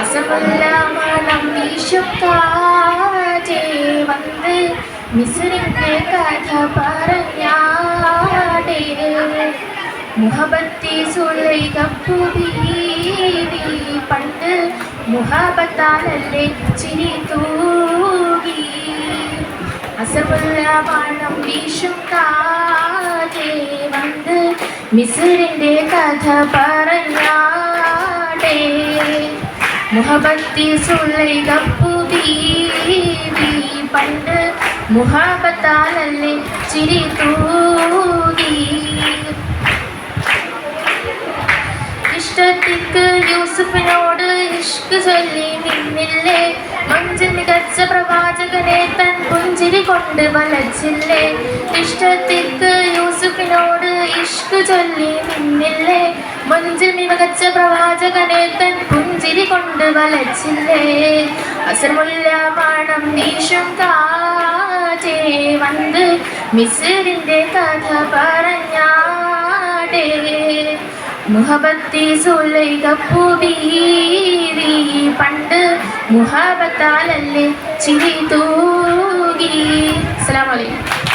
അസമുല്ല മണം വീശും കാറ്റേ വന്ന് മിസ്രിന്റെ കഥ പറഞ്ഞാടേ മുഹബത്തി സുലൈഖപ്പു ബീവി പണ്ട് മുഹബത്താലല്ലേ ചിരി തൂകി അസമുല്ല മണം വീശും കാറ്റേ വന്ന് മിസ്രിന്റെ കഥ പറഞ്ഞാടേ മുഹബത്തി സുലൈഖപ്പു ബീവി പണ്ട് മുഹബത്താലല്ലേ ചിരി തൂകി ഇഷ്ടത്തിക്ക് യൂസുഫിനോട് ഇഷ്ക് ചൊല്ലി നിന്നില്ലേ മഞ്ച് മികച്ച പ്രവാചകനെ തൻ പുഞ്ചിരി കൊണ്ട് വലച്ചില്ലേ ഇഷ്ടത്തിക്ക് യൂസുഫിനോട് ഇഷ്ക് ചൊല്ലി നിന്നില്ലേ മഞ്ച് മികച്ച പ്രവാചകനെ തൻ പുഞ്ചിരി കൊണ്ട് വലച്ചില്ലേ അസർമുല്ല മണം വീശും കാറ്റേ വന്ന് മിസ്രിന്റെ കഥ പറഞ്ഞാടേ മുഹബത്തി സുലൈഖപ്പു ബീവി പണ്ട് മുഹബത്താലല്ലേ ചിരി തൂകി. അസ്സലാമു അലൈക്കും.